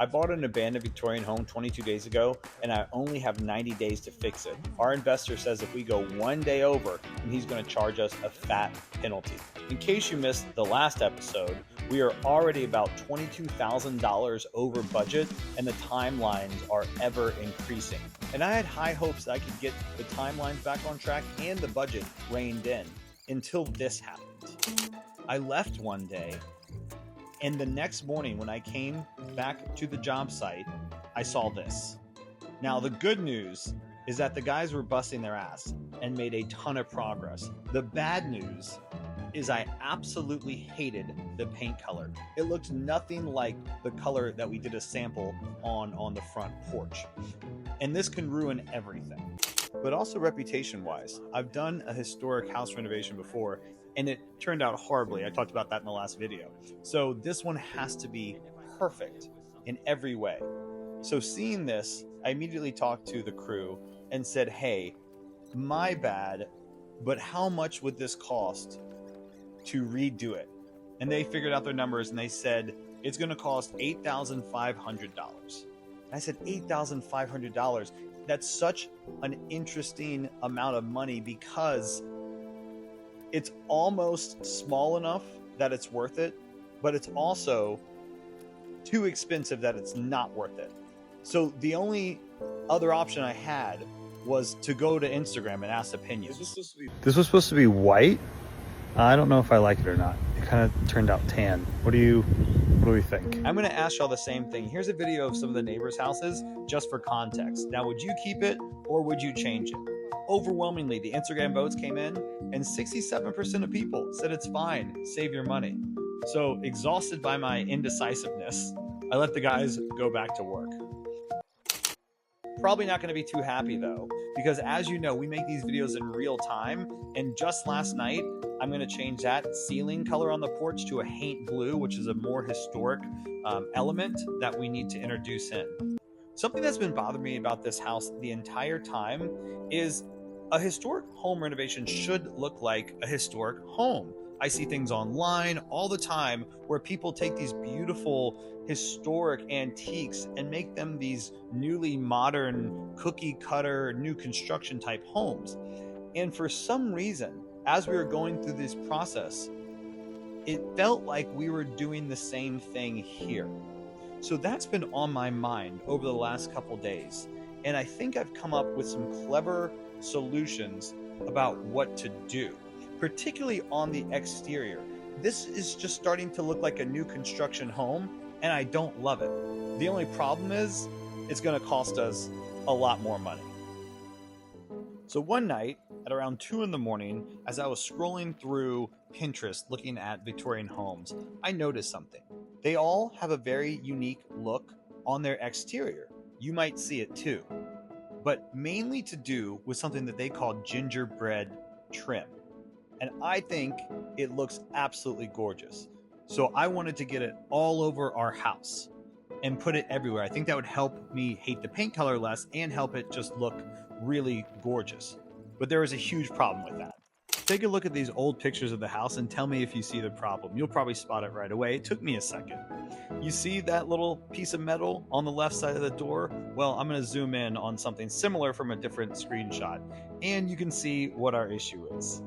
I bought an abandoned Victorian home 22 days ago, and I only have 90 days to fix it. Our investor says if we go one day over, then he's going to charge us a fat penalty. In case you missed the last episode, we are already about $22,000 over budget, and the timelines are ever increasing. And I had high hopes that I could get the timelines back on track and the budget reined in until this happened. I left one day, and the next morning when I came back to the job site, I saw this. Now, the good news is that the guys were busting their ass and made a ton of progress. The bad news is I absolutely hated the paint color. It looked nothing like the color that we did a sample on the front porch. And this can ruin everything. But also reputation-wise, I've done a historic house renovation before, and it turned out horribly. I talked about that in the last video. So this one has to be perfect in every way. So seeing this, I immediately talked to the crew and said, hey, my bad, but how much would this cost to redo it? And they figured out their numbers and they said, it's gonna cost $8,500. I said, $8,500? That's such an interesting amount of money because it's almost small enough that it's worth it, but it's also too expensive that it's not worth it. So the only other option I had was to go to Instagram and ask opinions. This was supposed to be white. I don't know if I like it or not. It kind of turned out tan. What do we think? I'm gonna ask y'all the same thing. Here's a video of some of the neighbors' houses just for context. Now, would you keep it or would you change it? Overwhelmingly, the Instagram votes came in and 67% of people said it's fine, save your money. So exhausted by my indecisiveness, I let the guys go back to work. Probably not going to be too happy though, because as you know, we make these videos in real time, and just last night, I'm going to change that ceiling color on the porch to a haint blue, which is a more historic element that we need to introduce in. Something that's been bothering me about this house the entire time is a historic home renovation should look like a historic home. I see things online all the time where people take these beautiful historic antiques and make them these newly modern cookie cutter new construction type homes. And for some reason, as we were going through this process, it felt like we were doing the same thing here. So that's been on my mind over the last couple days. And I think I've come up with some clever solutions about what to do, particularly on the exterior. This is just starting to look like a new construction home, and I don't love it. The only problem is it's gonna cost us a lot more money. So one night at around 2 in the morning, as I was scrolling through Pinterest looking at Victorian homes, I noticed something. They all have a very unique look on their exterior. You might see it too, but mainly to do with something that they call gingerbread trim. And I think it looks absolutely gorgeous. So I wanted to get it all over our house and put it everywhere. I think that would help me hate the paint color less and help it just look really gorgeous. But there is a huge problem with that. Take a look at these old pictures of the house and tell me if you see the problem. You'll probably spot it right away. It took me a second. You see that little piece of metal on the left side of the door? Well, I'm gonna zoom in on something similar from a different screenshot, and you can see what our issue is.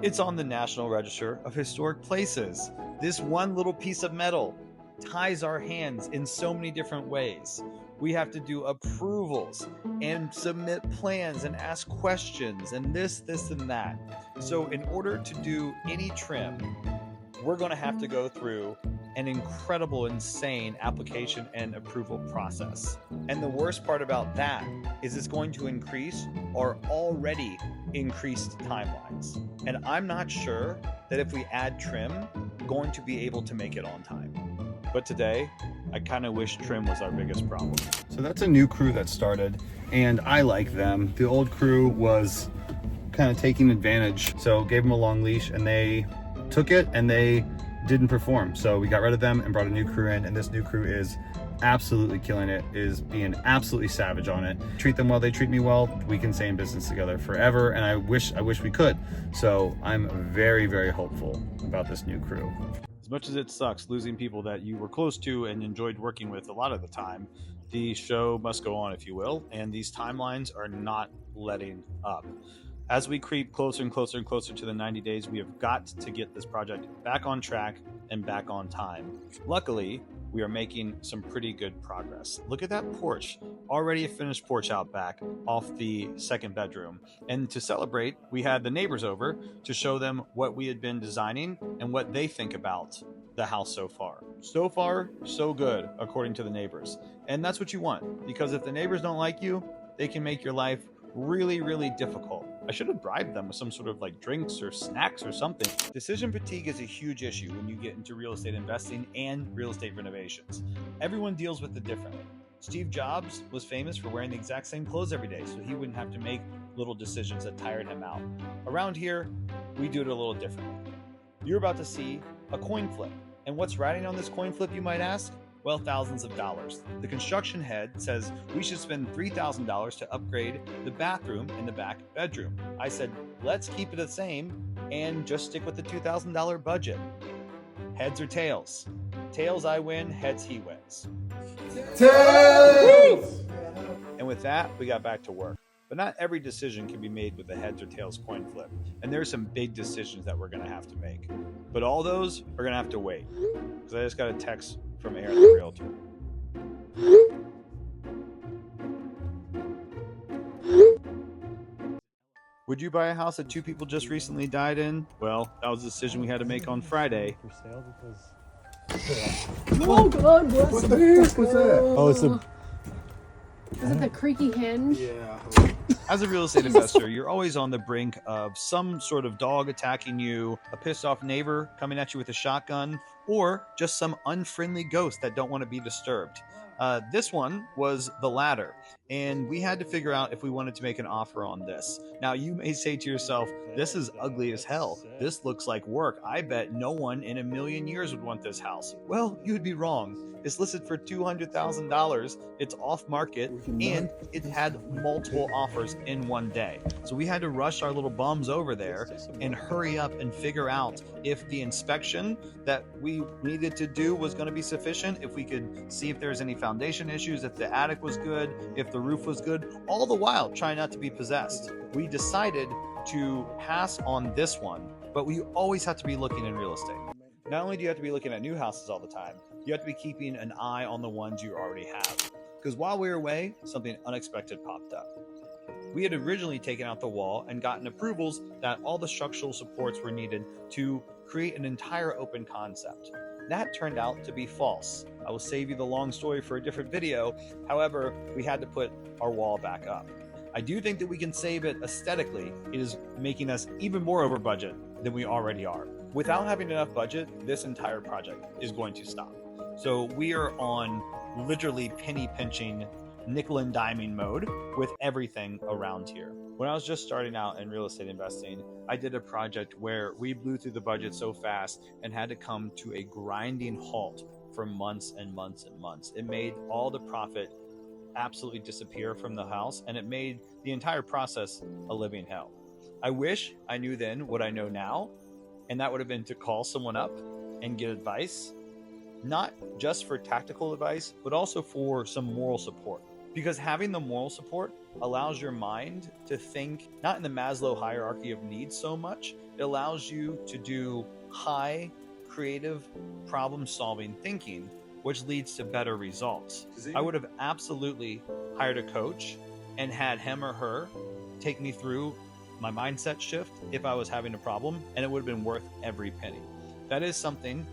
It's on the National Register of Historic Places. This one little piece of metal ties our hands in so many different ways. We have to do approvals and submit plans and ask questions and this, and that. So in order to do any trim, we're going to have to go through an incredible, insane application and approval process. And the worst part about that is it's going to increase our already increased timelines. And I'm not sure that if we add trim, we're going to be able to make it on time. But today, I kind of wish trim was our biggest problem. So that's a new crew that started, and I like them. The old crew was kind of taking advantage, so gave them a long leash, and they took it, and they didn't perform. So we got rid of them and brought a new crew in, and this new crew is absolutely killing it, is being absolutely savage on it. Treat them well, they treat me well, we can stay in business together forever, and I wish we could. So I'm very, very hopeful about this new crew. much as it sucks losing people that you were close to and enjoyed working with a lot of the time, the show must go on, if you will, and these timelines are not letting up. As we creep closer and closer and closer to the 90 days, we have got to get this project back on track and back on time. Luckily, we are making some pretty good progress. Look at that porch, already a finished porch out back off the second bedroom. And to celebrate, we had the neighbors over to show them what we had been designing and what they think about the house so far. So far, so good, according to the neighbors. And that's what you want, because if the neighbors don't like you, they can make your life really, really difficult. I should have bribed them with some sort of like drinks or snacks or something. Decision fatigue is a huge issue when you get into real estate investing and real estate renovations. Everyone deals with it differently. Steve Jobs was famous for wearing the exact same clothes every day so he wouldn't have to make little decisions that tired him out. Around here, we do it a little differently. You're about to see a coin flip. And what's riding on this coin flip, you might ask? Well, thousands of dollars. The construction head says we should spend $3,000 to upgrade the bathroom in the back bedroom. I said, let's keep it the same and just stick with the $2,000 budget. Heads or tails? Tails I win, heads he wins. Tails! And with that, we got back to work. But not every decision can be made with a heads or tails coin flip. And there are some big decisions that we're going to have to make. But all those are going to have to wait. Because I just got a text from Aaron, the realtor. Would you buy a house that two people just recently died in? Well, that was a decision we had to make on Friday. For sale because... Oh God, bless What the heck was that? Oh, it's a... Is it the creaky hinge? Yeah. As a real estate investor, you're always on the brink of some sort of dog attacking you, a pissed off neighbor coming at you with a shotgun, or just some unfriendly ghost that don't want to be disturbed. This one was the latter, and we had to figure out if we wanted to make an offer on this. Now, you may say to yourself, this is ugly as hell. This looks like work. I bet no one in a million years would want this house. Well, you'd be wrong. It's listed for $200,000. It's off market, and it had multiple offers in one day. So we had to rush our little bums over there and hurry up and figure out if the inspection that we needed to do was going to be sufficient, if we could see if there's any foundation issues, if the attic was good, if the roof was good, all the while trying not to be possessed. We decided to pass on this one, but we always have to be looking in real estate. Not only do you have to be looking at new houses all the time, you have to be keeping an eye on the ones you already have. Because while we were away, something unexpected popped up. We had originally taken out the wall and gotten approvals that all the structural supports were needed to create an entire open concept. That turned out to be false. I will save you the long story for a different video. However, we had to put our wall back up. I do think that we can save it aesthetically. It is making us even more over budget than we already are. Without having enough budget, this entire project is going to stop. So we are on literally penny pinching, nickel and diming mode with everything around here. When I was just starting out in real estate investing, I did a project where we blew through the budget so fast and had to come to a grinding halt for months and months and months. It made all the profit absolutely disappear from the house, and it made the entire process a living hell. I wish I knew then what I know now, and that would have been to call someone up and get advice, not just for tactical advice, but also for some moral support. Because having the moral support allows your mind to think not in the Maslow hierarchy of needs so much. It allows you to do high creative problem solving thinking, which leads to better results. I would have absolutely hired a coach and had him or her take me through my mindset shift if I was having a problem, and it would have been worth every penny. That is something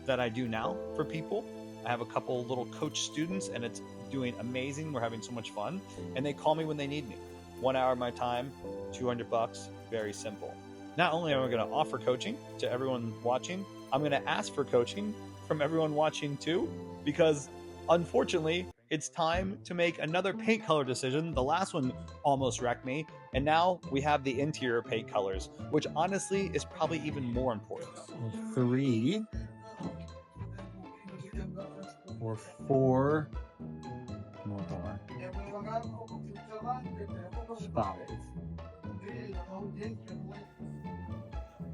that I do now for people. I have a couple little coach students, and it's doing amazing. We're having so much fun, and they call me when they need me. 1 hour of my time, $200, very simple. Not only am I going to offer coaching to everyone watching, I'm going to ask for coaching from everyone watching too, because unfortunately, it's time to make another paint color decision. The last one almost wrecked me, and now we have the interior paint colors, which honestly is probably even more important. 3 or 4 more. 5.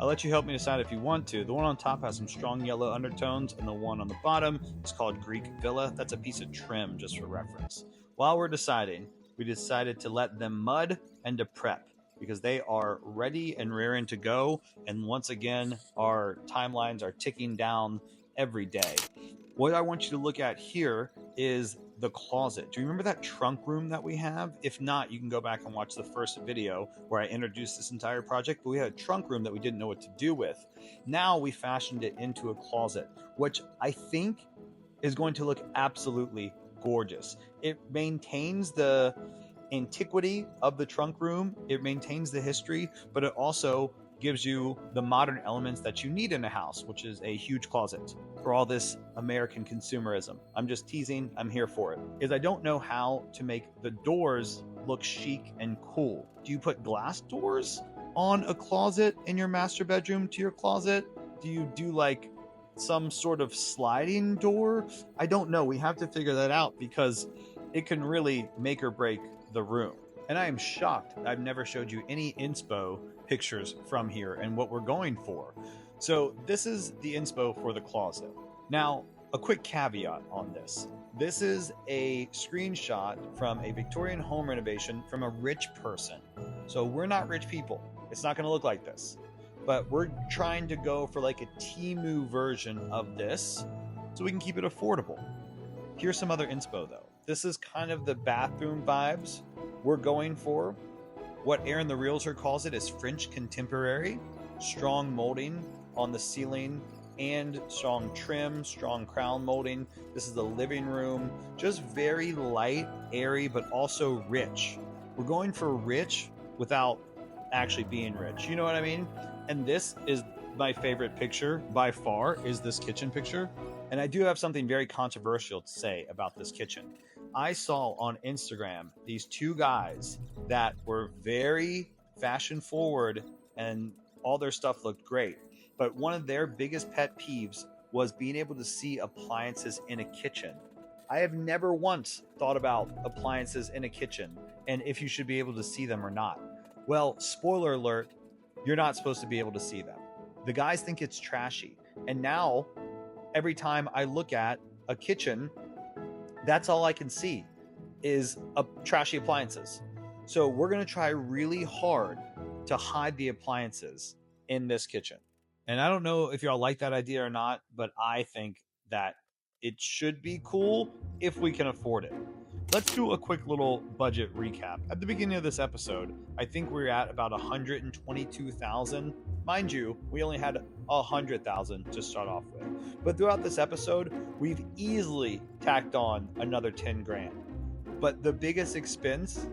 I'll let you help me decide if you want to. The one on top has some strong yellow undertones, and the one on the bottom is called Greek Villa. That's a piece of trim, just for reference. While we're deciding, we decided to let them mud and to prep, because they are ready and raring to go. And once again, our timelines are ticking down every day. What I want you to look at here is the closet. Do you remember that trunk room that we have? If not, you can go back and watch the first video where I introduced this entire project, but we had a trunk room that we didn't know what to do with. Now we fashioned it into a closet, which I think is going to look absolutely gorgeous. It maintains the antiquity of the trunk room, it maintains the history, but it also gives you the modern elements that you need in a house, which is a huge closet. For all this American consumerism, I'm just teasing, I'm here for it, is I don't know how to make the doors look chic and cool. Do you put glass doors on a closet in your master bedroom to your closet? Do you do like some sort of sliding door? I don't know. We have to figure that out, because it can really make or break the room. And I am shocked I've never showed you any inspo pictures from here and what we're going for. So this is the inspo for the closet. Now, a quick caveat on this. This is a screenshot from a Victorian home renovation from a rich person. So we're not rich people. It's not going to look like this. But we're trying to go for like a Temu version of this so we can keep it affordable. Here's some other inspo though. This is kind of the bathroom vibes we're going for. What Aaron the Realtor calls it is French contemporary. Strong molding on the ceiling and strong trim, strong crown molding. This is the living room. Just very light, airy, but also rich. We're going for rich without actually being rich. You know what I mean? And this is my favorite picture by far, is this kitchen picture. And I do have something very controversial to say about this kitchen. I saw on Instagram these two guys that were very fashion forward and all their stuff looked great. But one of their biggest pet peeves was being able to see appliances in a kitchen. I have never once thought about appliances in a kitchen and if you should be able to see them or not. Well, spoiler alert, you're not supposed to be able to see them. The guys think it's trashy. And now, every time I look at a kitchen, that's all I can see is trashy appliances. So we're going to try really hard to hide the appliances in this kitchen. And I don't know if y'all like that idea or not, but I think that it should be cool if we can afford it. Let's do a quick little budget recap. At the beginning of this episode, I think we're at about 122,000. Mind you, we only had 100,000 to start off with. But throughout this episode, we've easily tacked on another 10 grand. But the biggest expense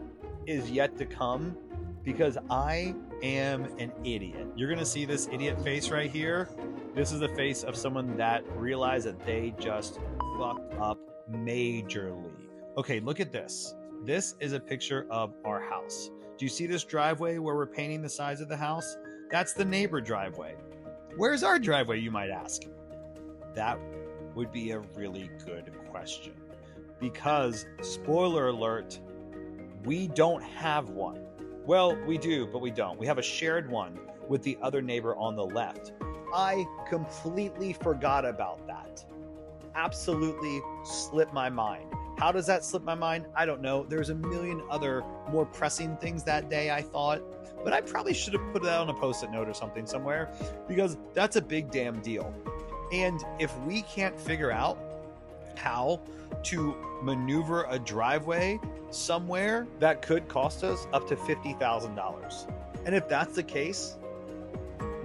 is yet to come, because I am an idiot. You're gonna see this idiot face right here. This is the face of someone that realized that they just fucked up majorly. Okay, look at this. This is a picture of our house. Do you see this driveway where we're painting the sides of the house? That's the neighbor driveway. Where's our driveway, you might ask? That would be a really good question. Because, spoiler alert, we don't have one. Well, we do, but we don't. We have a shared one with the other neighbor on the left. I completely forgot about that. Absolutely slipped my mind. How does that slip my mind? I don't know. There's a million other more pressing things that day, I thought. But I probably should have put that on a post-it note or something somewhere, because that's a big damn deal. And if we can't figure out how to maneuver a driveway somewhere, that could cost us up to $50,000. And if that's the case,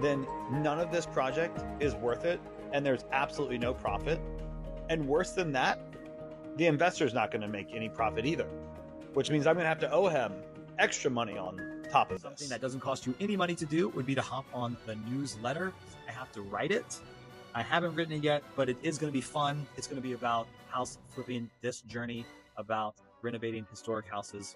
then none of this project is worth it, and there's absolutely no profit. And worse than that, the investor's not going to make any profit either, which means I'm going to have to owe him extra money on top of Something this. that doesn't cost you any money to do would be to hop on the newsletter. I have to write it. I haven't written it yet, but it is going to be fun. It's going to be about house flipping, this journey about renovating historic houses